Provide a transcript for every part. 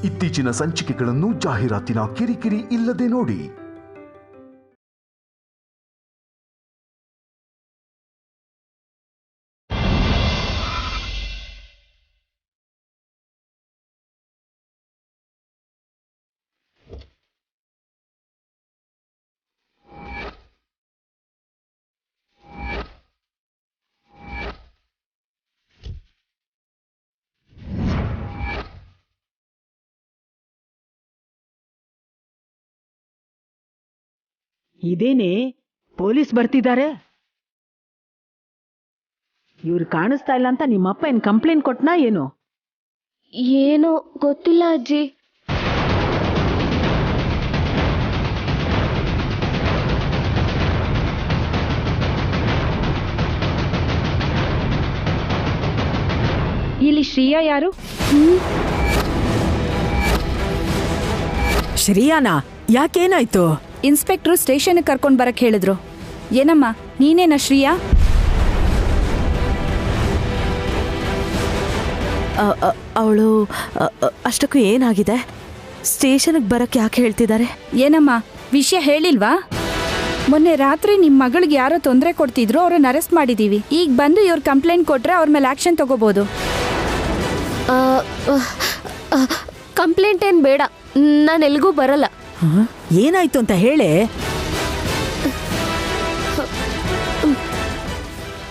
ಇತ್ತೀಚಿನ ಸಂಚಿಕೆಗಳನ್ನು ಜಾಹೀರಾತಿನ ಕಿರಿಕಿರಿ ಇಲ್ಲದೆ ನೋಡಿ. ಇದೇನೆ ಪೊಲೀಸ್ ಬರ್ತಿದ್ದಾರೆ. ಇವ್ರು ಕಾಣಿಸ್ತಾ ಇಲ್ಲ ಅಂತ ನಿಮ್ಮಪ್ಪ ಏನ್ ಕಂಪ್ಲೇಂಟ್ ಕೊಟ್ನಾ ಏನು? ಏನೋ ಗೊತ್ತಿಲ್ಲ ಅಜ್ಜಿ. ಇಲ್ಲಿ ಶ್ರೀಯಾ ಯಾರು? ಶ್ರೀಯಾನಾ, ಯಾಕೇನಾಯ್ತು? ಇನ್ಸ್ಪೆಕ್ಟ್ರು ಸ್ಟೇಷನ್ಗೆ ಕರ್ಕೊಂಡು ಬರಕ್ ಹೇಳಿದ್ರು. ಏನಮ್ಮ, ನೀನೇನಾ ಶ್ರೀಯಾ? ಅವಳು ಅಷ್ಟಕ್ಕೂ ಏನಾಗಿದೆ? ಸ್ಟೇಷನ್ಗೆ ಬರಕ್ಕೆ ಯಾಕೆ ಹೇಳ್ತಿದ್ದಾರೆ? ಏನಮ್ಮ, ವಿಷಯ ಹೇಳಿಲ್ವಾ? ಮೊನ್ನೆ ರಾತ್ರಿ ನಿಮ್ಮ ಮಗಳಿಗೆ ಯಾರೋ ತೊಂದರೆ ಕೊಡ್ತಿದ್ರು, ಅವ್ರನ್ನ ಅರೆಸ್ಟ್ ಮಾಡಿದೀವಿ. ಈಗ ಬಂದು ಇವ್ರು ಕಂಪ್ಲೇಂಟ್ ಕೊಟ್ರೆ ಅವ್ರ ಮೇಲೆ ಆಕ್ಷನ್ ತಗೋಬಹುದು. ಕಂಪ್ಲೇಂಟ್ ಏನ್ ಬೇಡ, ನಾನು ಎಲ್ಗೂ ಬರಲ್ಲ. ಏನಾಯ್ತು ಅಂತ ಹೇಳೆ.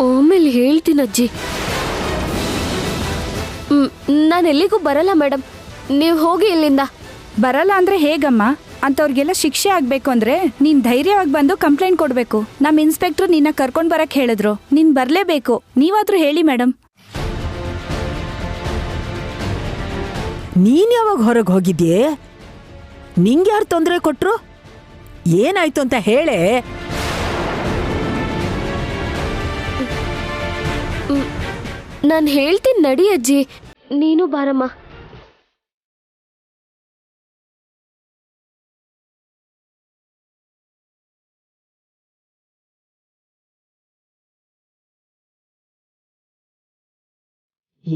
ಆಮೇಲೆ ಹೇಳ್ತೀನಜ್ಜಿ. ನಾನು ಎಲ್ಲಿಗೂ ಬರಲ್ಲ ಮೇಡಮ್, ನೀವು ಹೋಗಿ ಇಲ್ಲಿಂದ. ಬರಲ್ಲ ಅಂದ್ರೆ ಹೇಗಮ್ಮ? ಅಂತವ್ರಿಗೆಲ್ಲ ಶಿಕ್ಷೆ ಆಗ್ಬೇಕು ಅಂದ್ರೆ ನೀನ್ ಧೈರ್ಯವಾಗಿ ಬಂದು ಕಂಪ್ಲೇಂಟ್ ಕೊಡ್ಬೇಕು. ನಮ್ಮ ಇನ್ಸ್ಪೆಕ್ಟ್ರು ನಿನ್ನ ಕರ್ಕೊಂಡ್ ಬರಕ್ ಹೇಳಿದ್ರು, ನೀನ್ ಬರ್ಲೇಬೇಕು. ನೀವಾದ್ರೂ ಹೇಳಿ ಮೇಡಮ್. ನೀನ್ ಯಾವಾಗ ಹೊರಗೆ ಹೋಗಿದ್ಯೆ? ನಿಂಗೆ ಯಾರು ತೊಂದರೆ ಕೊಟ್ರು? ಏನಾಯ್ತು ಅಂತ ಹೇಳೆ. ನಾನು ಹೇಳ್ತೀನಿ ನಡಿ ಅಜ್ಜಿ, ನೀನು ಬಾರಮ್ಮ.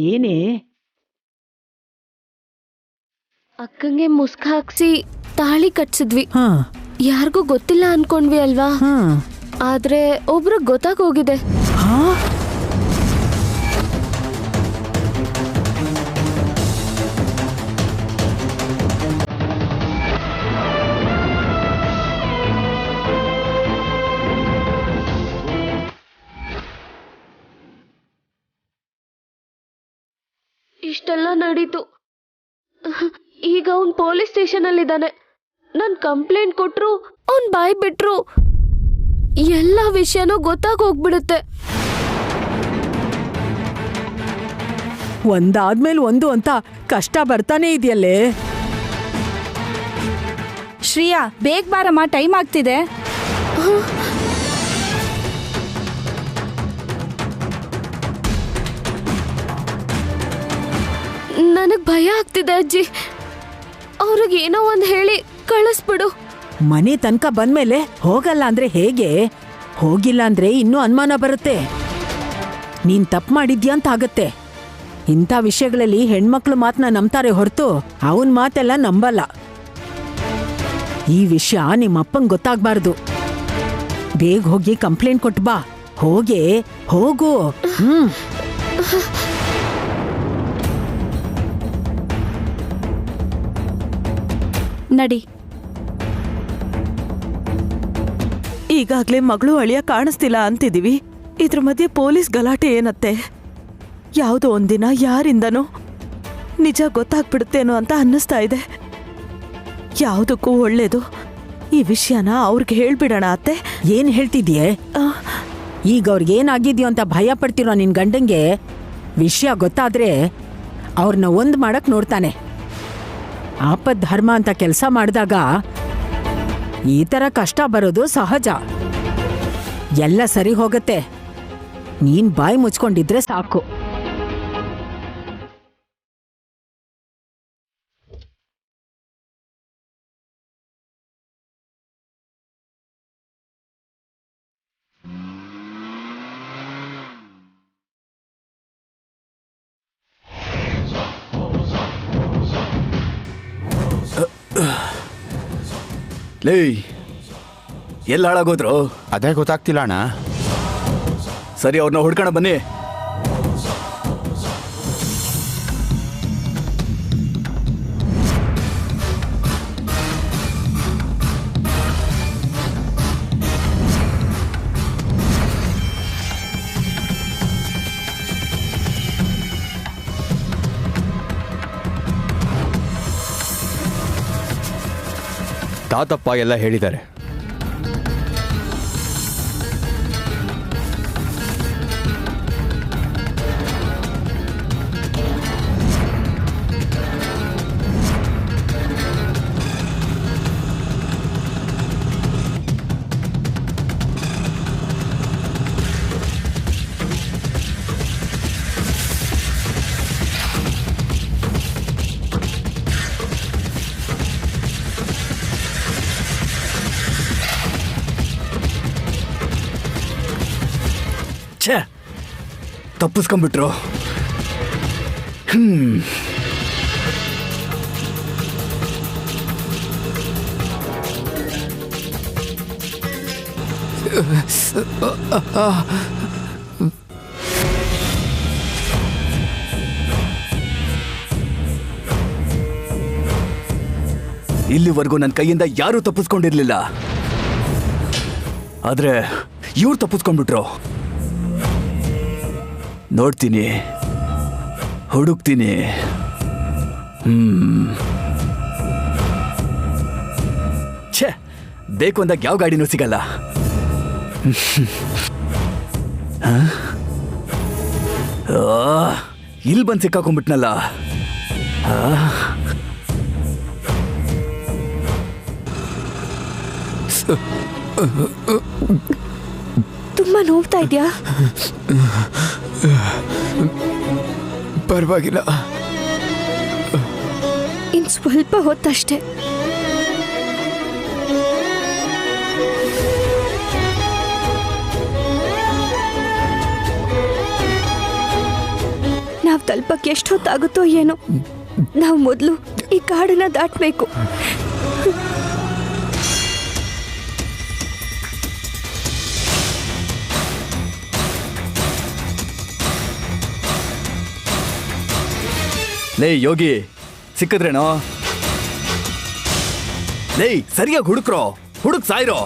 ಏನೇ? ಅಕ್ಕಂಗೆ ಮುಸ್ಕ ಹಾಕ್ಸಿ ತಾಳಿ ಕಟ್ಸಿದ್ವಿ. ಹಾ, ಯಾರಿಗೂ ಗೊತ್ತಿಲ್ಲ ಅನ್ಕೊಂಡ್ವಿ ಅಲ್ವಾ? ಹಾ. ಆದ್ರೆ ಒಬ್ರು ಗೊತ್ತಾಗೋಗಿದೆ. ಹಾ? ಇಷ್ಟೆಲ್ಲ ನಡೀತು. ಈಗ ಅವ್ನ್ ಪೊಲೀಸ್ ಸ್ಟೇಷನ್ ಅಲ್ಲಿ ಇದ್ದಾನೆ. ನಾನ್ ಕಂಪ್ಲೇಂಟ್ ಕೊಟ್ರು ಅವ್ನ್ ಬಾಯ್ ಬಿಟ್ರು ಎಲ್ಲ ವಿಷಯನೂ ಗೊತ್ತಾಗೋಗ್ಬಿಡುತ್ತೆ. ಒಂದಾದ್ಮೇಲೆ ಒಂದು ಅಂತ ಕಷ್ಟ ಬರ್ತಾನೆ ಇದೆಯಲ್ಲೇ. ಶ್ರೀಯಾ, ಬೇಗ ಬಾರಮ್ಮ, ಟೈಮ್ ಆಗ್ತಿದೆ. ನನಗ್ ಭಯ ಆಗ್ತಿದೆ ಅಜ್ಜಿ. ಅವ್ರಿಗೆ ಏನೋ ಒಂದ್ ಹೇಳಿ ಕಳಿಸ್ಬಿಡು. ಮನೆ ತನಕ ಬಂದ್ಮೇಲೆ ಹೋಗಲ್ಲ ಅಂದ್ರೆ ಹೇಗೆ? ಹೋಗಿಲ್ಲ ಅಂದ್ರೆ ಇನ್ನೂ ಅನುಮಾನ ಬರುತ್ತೆ. ನೀನ್ ತಪ್ಪು ಮಾಡಿದ್ಯಾ ಅಂತ ಆಗತ್ತೆ. ಇಂಥ ವಿಷಯಗಳಲ್ಲಿ ಹೆಣ್ಮಕ್ಳು ಮಾತನ್ನ ನಂಬ್ತಾರೆ ಹೊರತು ಅವನ್ ಮಾತೆಲ್ಲ ನಂಬಲ್ಲ. ಈ ವಿಷಯ ನಿಮ್ಮಪ್ಪಂಗ್ ಗೊತ್ತಾಗ್ಬಾರ್ದು. ಬೇಗ ಹೋಗಿ ಕಂಪ್ಲೇಂಟ್ ಕೊಟ್ಟು ಬಾ. ಹೋಗೆ, ಹೋಗು. ನಡಿ. ಈಗಾಗ್ಲೇ ಮಗಳು ಅಳಿಯ ಕಾಣಿಸ್ತಿಲ್ಲ ಅಂತಿದೀವಿ. ಇದ್ರ ಮಧ್ಯೆ ಪೊಲೀಸ್ ಗಲಾಟೆ ಏನತ್ತೆ? ಯಾವುದೋ ಒಂದಿನ ಯಾರಿಂದನೋ ನಿಜ ಗೊತ್ತಾಗ್ಬಿಡುತ್ತೇನೋ ಅಂತ ಅನ್ನಿಸ್ತಾ ಇದೆ. ಯಾವುದಕ್ಕೂ ಒಳ್ಳೇದು ಈ ವಿಷಯನ ಅವ್ರಿಗೆ ಹೇಳ್ಬಿಡೋಣ ಅತ್ತೆ. ಏನ್ ಹೇಳ್ತಿದ್ಯೆ? ಈಗ ಅವ್ರಿಗೇನಾಗಿದ್ಯೋ ಅಂತ ಭಯ ಪಡ್ತಿರೋ ನಿನ್ ಗಂಡಂಗೆ ವಿಷಯ ಗೊತ್ತಾದ್ರೆ ಅವ್ರನ್ನ ಒಂದ್ ಮಾಡಕ್ ನೋಡ್ತಾನೆ. ಆಪದ್ ಧರ್ಮ ಅಂತ ಕೆಲಸ ಮಾಡಿದಾಗ ಈ ತರ ಕಷ್ಟ ಬರೋದು ಸಹಜ. ಎಲ್ಲ ಸರಿ ಹೋಗತ್ತೆ. ನೀನ್ ಬಾಯಿ ಮುಚ್ಕೊಂಡಿದ್ರೆ ಸಾಕು. ಲೇ ಎಲ್ಲ ಹಾಳಾಗೋದ್ರು? ಅದೇ ಗೊತ್ತಾಗ್ತಿಲ್ಲ ಅಣ್ಣ. ಸರಿ, ಅವ್ರನ್ನ ಹುಡ್ಕೋಣ ಬನ್ನಿ. ತಾತಪ್ಪ ಎಲ್ಲ ಹೇಳಿದ್ದಾರೆ. ಛೇ, ತಪ್ಪಿಸ್ಕೊಂಡ್ಬಿಟ್ರು. ಇಲ್ಲಿವರೆಗೂ ನನ್ನ ಕೈಯಿಂದ ಯಾರೂ ತಪ್ಪಿಸ್ಕೊಂಡಿರ್ಲಿಲ್ಲ, ಆದ್ರೆ ಇವ್ರು ತಪ್ಪಿಸ್ಕೊಂಡ್ಬಿಟ್ರು. ನೋಡ್ತೀನಿ, ಹುಡುಕ್ತೀನಿ. ಛೇ, ಬೇಕು ಅಂದಾಗ ಯಾವ ಗಾಡಿನೂ ಸಿಗಲ್ಲ. ಇಲ್ಲಿ ಬಂದು ಸಿಕ್ಕಾಕೊಂಡ್ಬಿಟ್ನಲ್ಲ. ತುಂಬಾ ನೋವ್ತಾ ಇದೆಯಾ? ಪರವಾಗಿಲ್ಲ. ಇನ್ ಸ್ವಲ್ಪ ಹೊತ್ತಷ್ಟೇ. ನಾವ್ ತಲುಪಕ್ಕೆ ಎಷ್ಟು ಹೊತ್ತಾಗುತ್ತೋ ಏನೋ. ನಾವು ಮೊದಲು ಈ ಕಾಡನ್ನ ದಾಟಬೇಕು. ಲೇ ಯೋಗಿ, ಸಿಕ್ಕಿದ್ರೇನೋ? ಲೇ, ಸರಿಯಾಗಿ ಹುಡುಕ್ರೋ, ಹುಡುಕ್ ಸಾಯ್ರೋ.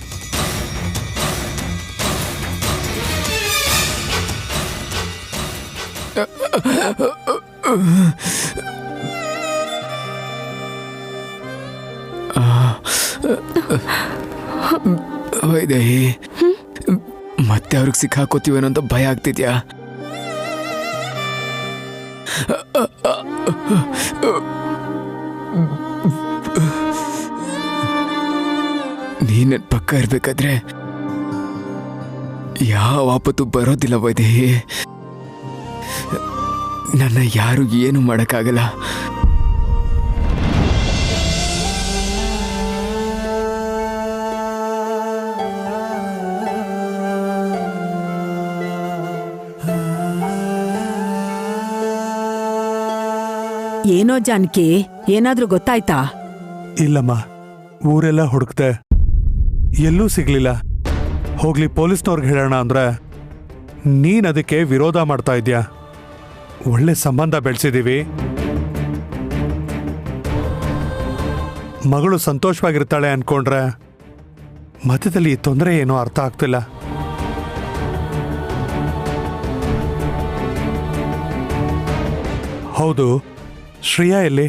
ವೈದೇಹಿ, ಮತ್ತೆ ಅವ್ರಿಗೆ ಸಿಕ್ಕಾಕೋತೀವೇನೋ ಅಂತ ಭಯ ಆಗ್ತಿದ್ಯಾ? ನೀನ್ ಪಕ್ಕ ಇರ್ಬೇಕಾದ್ರೆ ಯಾವ ಆಪತ್ತು ಬರೋದಿಲ್ಲ ವೈದೇಹಿ. ನನ್ನ ಯಾರು ಏನು ಮಾಡಕ್ಕಾಗಲ್ಲ. ಏನೋ ಜಾನಕಿ, ಏನಾದ್ರೂ ಗೊತ್ತಾಯ್ತಾ? ಇಲ್ಲಮ್ಮ, ಊರೆಲ್ಲ ಹುಡುಕ್ತೆ, ಎಲ್ಲೂ ಸಿಗ್ಲಿಲ್ಲ. ಹೋಗ್ಲಿ ಪೊಲೀಸ್ನವ್ರಿಗೆ ಹೇಳೋಣ ಅಂದ್ರೆ ನೀನ್ ಅದಕ್ಕೆ ವಿರೋಧ ಮಾಡ್ತಾ ಇದ್ಯಾ. ಒಳ್ಳೆ ಸಂಬಂಧ ಬೆಳೆಸಿದೀವಿ, ಮಗಳು ಸಂತೋಷವಾಗಿರ್ತಾಳೆ ಅನ್ಕೊಂಡ್ರೆ ಮಧ್ಯದಲ್ಲಿ ತೊಂದರೆ ಏನೋ ಅರ್ಥ ಆಗ್ತಿಲ್ಲ. ಹೌದು, ಶ್ರೇಯಾ ಎಲ್ಲಿ?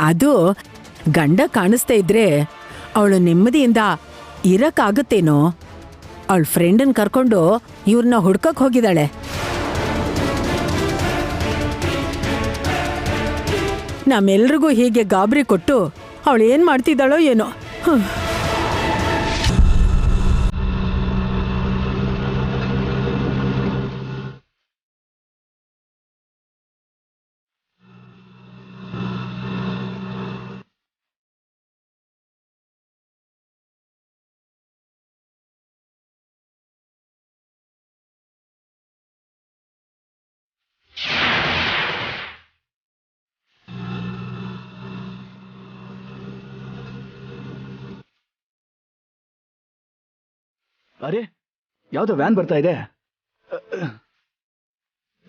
ಅದು ಗಂಡ ಕಾಣಿಸ್ತಾ ಇದ್ರೆ ಅವಳು ನೆಮ್ಮದಿಯಿಂದ ಇರಕ್ಕಾಗತ್ತೇನೋ. ಅವಳ ಫ್ರೆಂಡನ್ ಕರ್ಕೊಂಡು ಇವ್ರನ್ನ ಹುಡ್ಕಕ್ ಹೋಗಿದ್ದಾಳೆ. ನಮ್ಮೆಲ್ರಿಗೂ ಹೀಗೆ ಗಾಬರಿ ಕೊಟ್ಟು ಅವಳು ಏನ್ ಮಾಡ್ತಿದ್ದಾಳೋ ಏನೋ. ಅರೆ ಯಾವ್ದೋ ವ್ಯಾನ್ ಬರ್ತಾ ಇದೆ.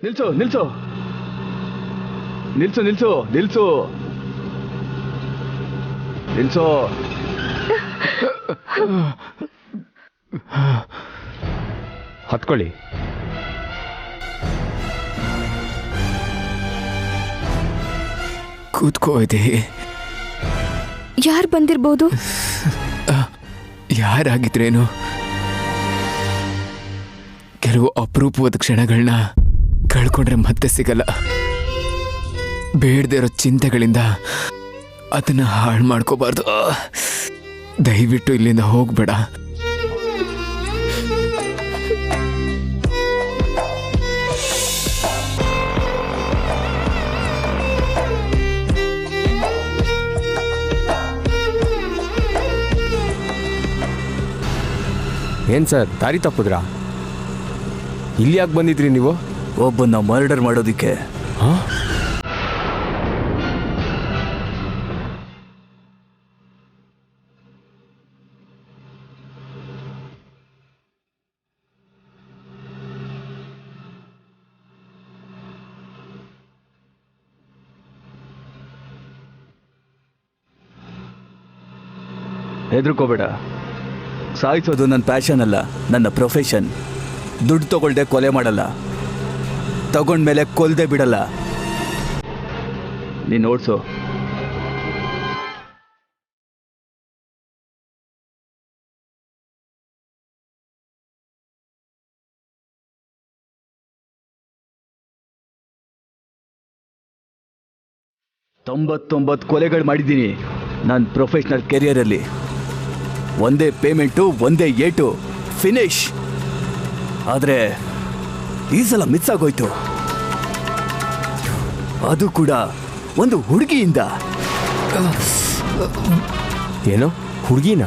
ನಿಲ್ಸು ನಿಲ್ಸು ನಿಲ್ಸು ನಿಲ್ಸು ನಿಲ್ಸು ನಿಲ್ಸು. ಹತ್ಕೊಳ್ಳಿ. ಕೂತ್ಕೋ ಇದೆ. ಯಾರು ಬಂದಿರ್ಬೋದು? ಯಾರಾಗಿದ್ರೇನು? ಕೆಲವು ಅಪರೂಪವಾದ ಕ್ಷಣಗಳನ್ನ ಕಳ್ಕೊಂಡ್ರೆ ಮತ್ತೆ ಸಿಗಲ್ಲ. ಬೇಡದೇ ಇರೋ ಚಿಂತೆಗಳಿಂದ ಅದನ್ನ ಹಾಳು ಮಾಡ್ಕೋಬಾರ್ದು. ದಯವಿಟ್ಟು ಇಲ್ಲಿಂದ ಹೋಗ್ಬೇಡ. ಏನ್ ಸರ್, ದಾರಿ ತಪ್ಪಿದ್ರಾ? ಇಲ್ಲಿ ಯಾಕೆ ಬಂದಿದ್ರಿ ನೀವು? ಒಬ್ಬನ್ನ ಮರ್ಡರ್ ಮಾಡೋದಿಕ್ಕೆ. ಹೆದರ್ಕೋಬೇಡ. ಸಾಯಿಸೋದು ನನ್ನ ಪ್ಯಾಷನ್ ಅಲ್ಲ, ನನ್ನ ಪ್ರೊಫೆಷನ್. ದುಡ್ಡು ತಗೊಳ್ದೆ ಕೊಲೆ ಮಾಡಲ್ಲ, ತಗೊಂಡ್ಮೇಲೆ ಕೊಲ್ದೆ ಬಿಡಲ್ಲ. ನೀನು ಓಡಿಸು. ತೊಂಬತ್ತೊಂಬತ್ತು ಕೊಲೆಗಳು ಮಾಡಿದ್ದೀನಿ ನನ್ನ ಪ್ರೊಫೆಷನಲ್ ಕೆರಿಯರಲ್ಲಿ. ಒಂದೇ ಪೇಮೆಂಟು, ಒಂದೇ ಏಟು, ಫಿನಿಶ್. ಆದರೆ ಈ ಸಲ ಮಿಸ್ ಆಗೋಯ್ತು. ಅದು ಕೂಡ ಒಂದು ಹುಡುಗಿಯಿಂದ. ಏನು, ಹುಡುಗಿನ?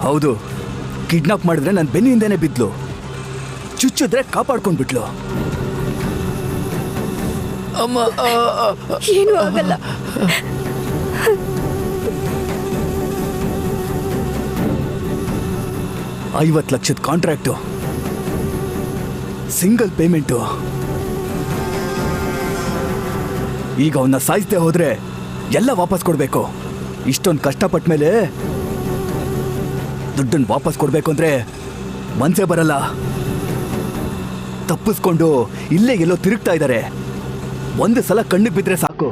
ಹೌದು. ಕಿಡ್ನಾಪ್ ಮಾಡಿದ್ರೆ ನನ್ನ ಬೆನ್ನಿಂದನೇ ಬಿದ್ಲು, ಚುಚ್ಚಿದ್ರೆ ಕಾಪಾಡ್ಕೊಂಡ್ಬಿಟ್ಲು. ಅಮ್ಮ, ಏನು ಆಗಲ್ಲ. $50 ಲಕ್ಷದ ಕಾಂಟ್ರಾಕ್ಟು, ಸಿಂಗಲ್ ಪೇಮೆಂಟು. ಈಗ ಅವನ್ನ ಸಾಯಿಸದೆ ಹೋದ್ರೆ ಎಲ್ಲ ವಾಪಸ್ ಕೊಡ್ಬೇಕು. ಇಷ್ಟೊಂದು ಕಷ್ಟಪಟ್ಟ ಮೇಲೆ ದುಡ್ಡನ್ನು ವಾಪಸ್ ಕೊಡ್ಬೇಕು ಅಂದ್ರೆ ಮನ್ಸೇ ಬರಲ್ಲ. ತಪ್ಪಿಸ್ಕೊಂಡು ಇಲ್ಲೇ ಎಲ್ಲೋ ತಿರುಗ್ತಾ ಇದ್ದಾರೆ. ಒಂದು ಸಲ ಕಣ್ಣಿಗೆ ಬಿದ್ರೆ ಸಾಕು.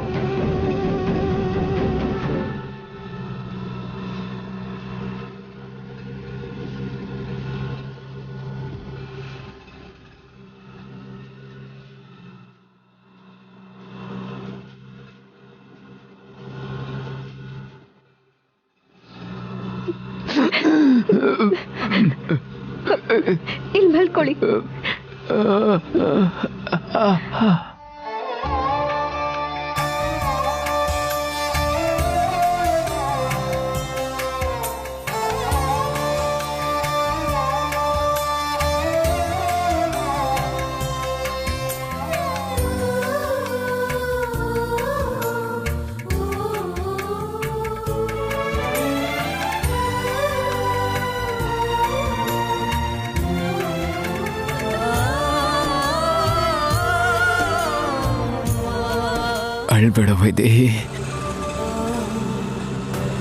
ಇಲ್ಲಿ ಮಲ್ಕೊಳ್ಳಿ. ಅಳ್ಬೇಡ ವೈದೇಹಿ.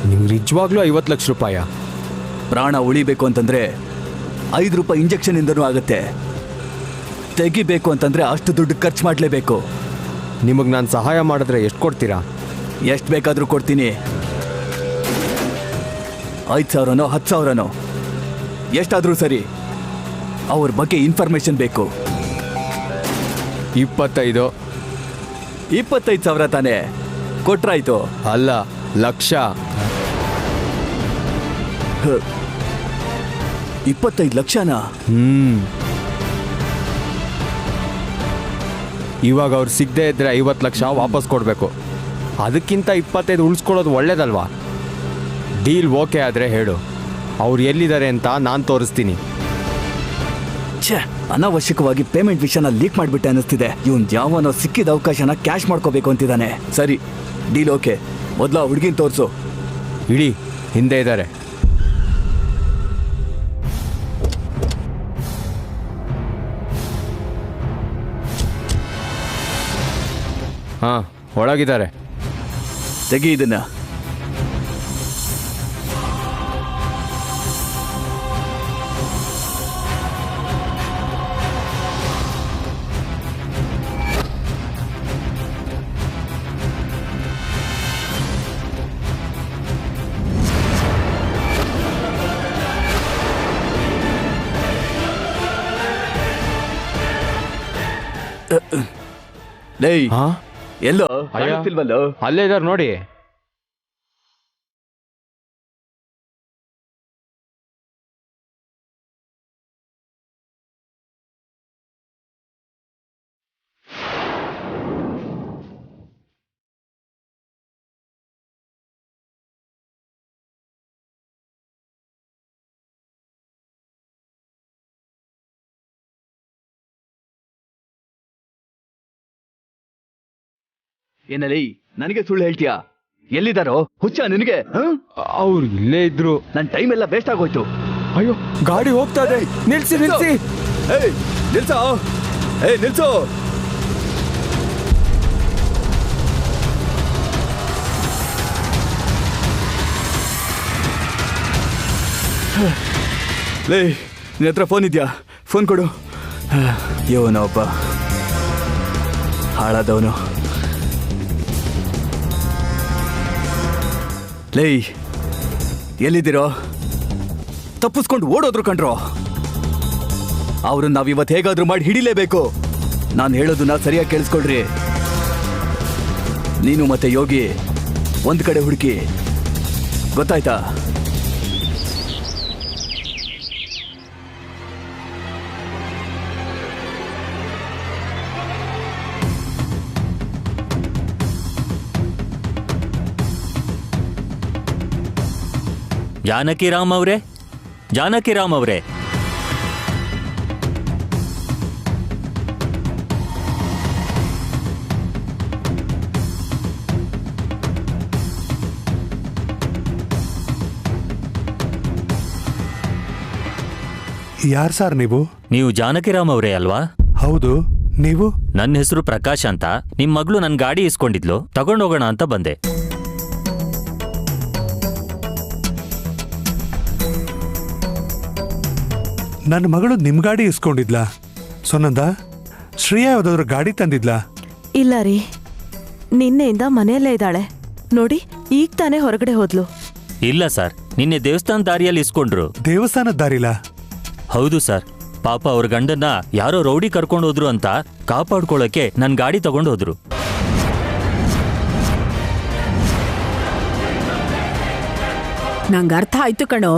ನಿಮ್ಗೆ ನಿಜವಾಗ್ಲೂ 50 ಲಕ್ಷ ರೂಪಾಯ? ಪ್ರಾಣ ಉಳಿಬೇಕು ಅಂತಂದ್ರೆ ₹5 ಇಂಜೆಕ್ಷನ್ ಇಂದನೂ ಆಗುತ್ತೆ. ತೆಗಿಬೇಕು ಅಂತಂದ್ರೆ ಅಷ್ಟು ದುಡ್ಡು ಖರ್ಚು ಮಾಡಲೇಬೇಕು. ನಿಮಗೆ ನಾನು ಸಹಾಯ ಮಾಡಿದ್ರೆ ಎಷ್ಟು ಕೊಡ್ತೀರಾ? ಎಷ್ಟು ಬೇಕಾದರೂ ಕೊಡ್ತೀನಿ. 5,000ನೋ 10,000ನೋ ಎಷ್ಟಾದರೂ ಸರಿ. ಅವ್ರ ಬಗ್ಗೆ ಇನ್ಫಾರ್ಮೇಶನ್ ಬೇಕು. 25,000 ತಾನೇ ಕೊಟ್ರಾಯ್ತು? ಅಲ್ಲ, ಲಕ್ಷ. 25 ಲಕ್ಷನಾ? ಇವಾಗ ಅವ್ರು ಸಿಗದೆ ಇದ್ರೆ 50 ಲಕ್ಷ ವಾಪಸ್ ಕೊಡಬೇಕು. ಅದಕ್ಕಿಂತ 25 ಉಳಿಸ್ಕೊಳ್ಳೋದು ಒಳ್ಳೇದಲ್ವಾ? ಡೀಲ್ ಓಕೆ ಆದರೆ ಹೇಳು, ಅವ್ರು ಎಲ್ಲಿದ್ದಾರೆ ಅಂತ ನಾನು ತೋರಿಸ್ತೀನಿ. ಛೇ, ಅನಾವಶ್ಯಕವಾಗಿ ಪೇಮೆಂಟ್ ವಿಷಯನ ಲೀಕ್ ಮಾಡಿಬಿಟ್ಟೆ ಅನ್ನಿಸ್ತಿದೆ. ಇವನ್ ಯಾವನೋ ಸಿಕ್ಕಿದ ಅವಕಾಶನ ಕ್ಯಾಶ್ ಮಾಡ್ಕೋಬೇಕು ಅಂತಿದ್ದಾನೆ. ಸರಿ, ಡೀಲ್ ಓಕೆ. ಮೊದಲು ಆ ಹುಡುಗಿನ ತೋರಿಸು. ಇಡೀ ಹಿಂದೆ ಇದ್ದಾರೆ. ಹಾಂ ಒಳಗಿದ್ದಾರೆ. ತೆಗಿ ಇದನ್ನ. ಲೇ ಹಾಂ ಎಲ್ಲೋ ಅಯ್ಯೋ. ಕಾಣಿಸ್ತಿಲ್ವಲ್ಲೋ? ಅಲ್ಲೇ ಇದ್ದಾರೆ ನೋಡಿ. ಏನಲ್ಲಿ ನನಗೆ ಸುಳ್ಳು ಹೇಳ್ತೀಯಾ? ಎಲ್ಲಿದ್ದಾರೋ ಹುಚ್ಚ ನಿನಗೆ? ಅವ್ರು ಇಲ್ಲೇ ಇದ್ರು. ನನ್ನ ಟೈಮ್ ಎಲ್ಲ ವೇಸ್ಟ್ ಆಗೋಯ್ತು. ಅಯ್ಯೋ ಗಾಡಿ ಹೋಗ್ತಾ ಇದೆ. ನಿಲ್ಸಿ ನಿಲ್ಸಿ. ಏಯ್ ನಿಲ್ಸೋ, ಏಯ್ ನಿಲ್ಸೋ. ಲೇ ನಿನ್ನ ಹತ್ರ ಫೋನ್ ಇದೆಯಾ? ಫೋನ್ ಕೊಡು. ಇವನೊಬ್ಬ ಹಾಳಾದವನು. ಲೇ ಎಲ್ಲಿದ್ದೀರೋ? ತಪ್ಪಿಸ್ಕೊಂಡು ಓಡೋದ್ರು ಕಣ್ರೋ. ಅವ್ರನ್ನ ನಾವಿವತ್ತು ಹೇಗಾದ್ರೂ ಮಾಡಿ ಹಿಡಿಲೇಬೇಕು. ನಾನು ಹೇಳೋದನ್ನ ಸರಿಯಾಗಿ ಕೇಳಿಸ್ಕೊಳ್ರಿ. ನೀನು ಮತ್ತೆ ಯೋಗಿ ಒಂದ್ ಕಡೆ ಹುಡುಕಿ, ಗೊತ್ತಾಯ್ತಾ? ಜಾನಕಿರಾಮ್ ಅವರೇ, ಜಾನಕಿರಾಮ್ ಅವರೇ, ಯಾರು ಸರ್ ನೀವು? ನೀವು ಜಾನಕಿರಾಮ್ ಅವರೇ ಅಲ್ವಾ? ಹೌದು, ನೀವು? ನನ್ನ ಹೆಸರು ಪ್ರಕಾಶ್ ಅಂತ. ನಿಮ್ ಮಗಳು ನನ್ನ ಗಾಡಿ ಇಸ್ಕೊಂಡಿದ್ಲು, ತಗೊಂಡೋಗೋಣ ಅಂತ ಬಂದೆ. ನನ್ನ ಮಗಳು ನಿಮ್ ಗಾಡಿ ಇಸ್ಕೊಂಡಿದ್ಲಾ? ಸುನಂದ, ಶ್ರೇಯಾ ಯಾವ್ದಾದ್ರು ಗಾಡಿ ತಂದಿದ್ಲಾ? ಇಲ್ಲ ರೀ, ನಿನ್ನೆಯಿಂದ ಮನೆಯಲ್ಲೇ ಇದ್ದಾಳೆ ನೋಡಿ. ಈಗ ತಾನೇ ಹೊರಗಡೆ ಹೋದ್ಲು. ಇಲ್ಲ ಸರ್, ನಿನ್ನೆ ದೇವಸ್ಥಾನ ದಾರಿಯಲ್ಲಿ ಇಸ್ಕೊಂಡ್ರು. ದೇವಸ್ಥಾನದ ದಾರಿಲಾ? ಹೌದು ಸರ್. ಪಾಪ ಅವ್ರ ಗಂಡನ್ನ ಯಾರೋ ರೌಡಿ ಕರ್ಕೊಂಡು ಹೋದ್ರು ಅಂತ ಕಾಪಾಡ್ಕೊಳ್ಳೋಕೆ ನನ್ನ ಗಾಡಿ ತಗೊಂಡು ಹೋದ್ರು. ನಂಗೆ ಅರ್ಥ ಆಯ್ತು ಕಣೋ.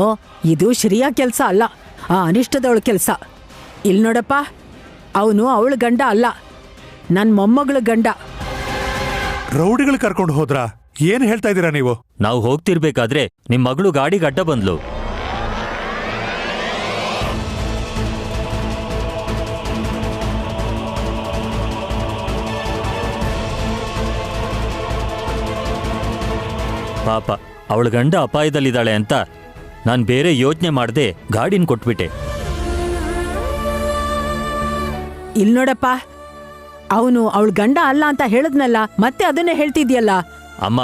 ಇದು ಶ್ರೇಯಾ ಕೆಲಸ ಅಲ್ಲ, ಆ ಅನಿಷ್ಟದವಳ ಕೆಲಸ. ಇಲ್ಲಿ ನೋಡಪ್ಪ, ಅವನು ಅವಳ ಗಂಡ ಅಲ್ಲ, ನನ್ನ ಮೊಮ್ಮಗಳ ಗಂಡ. ರೌಡಿಗಳು ಕರ್ಕೊಂಡು ಹೋದ್ರಾ? ಏನ್ ಹೇಳ್ತಾ ಇದ್ದೀರಾ ನೀವು? ನಾವು ಹೋಗ್ತಿರ್ಬೇಕಾದ್ರೆ ನಿಮ್ ಮಗಳು ಗಾಡಿಗೆ ಅಡ್ಡ ಬಂದ್ಲು. ಪಾಪ ಅವಳ ಗಂಡ ಅಪಾಯದಲ್ಲಿದ್ದಾಳೆ ಅಂತ ನಾನು ಬೇರೆ ಯೋಚನೆ ಮಾಡದೆ ಗಾಡಿನ ಕೊಟ್ಬಿಟ್ಟೆ. ಇಲ್ಲಿ ನೋಡಪ್ಪ, ಅವನು ಅವಳ ಗಂಡ ಅಲ್ಲ ಅಂತ ಹೇಳಿದ್ನಲ್ಲ, ಮತ್ತೆ ಅದನ್ನೇ ಹೇಳ್ತಿದ್ಯಲ್ಲ. ಅಮ್ಮ,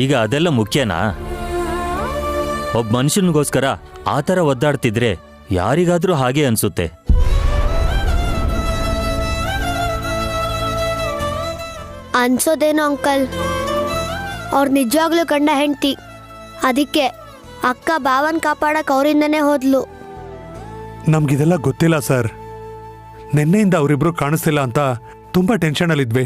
ಈಗ ಅದೆಲ್ಲ ಮುಖ್ಯನಾ? ಒಬ್ಬ ಮನುಷ್ಯನಿಗೋಸ್ಕರ ಆ ಥರ ಒದ್ದಾಡ್ತಿದ್ರೆ ಯಾರಿಗಾದ್ರೂ ಹಾಗೆ ಅನ್ಸುತ್ತೆ. ಅನ್ಸೋದೇನೋ ಅಂಕಲ್, ಅವ್ರು ನಿಜವಾಗ್ಲೂ ಗಂಡ ಹೆಂಡ್ತಿ. ಅದಕ್ಕೆ ಅಕ್ಕ ಭಾವನ್ ಕಾಪಾಡಕ್ ಅವರಿಂದನೇ ಹೋದ್ಲು. ನಮ್ಗಿದೆಲ್ಲ ಗೊತ್ತಿಲ್ಲ ಸರ್. ನಿನ್ನೆಯಿಂದ ಅವರಿಬ್ರು ಕಾಣಿಸ್ತಿಲ್ಲ ಅಂತ ತುಂಬಾ ಟೆನ್ಷನ್ ಅಲ್ಲಿದ್ವಿ.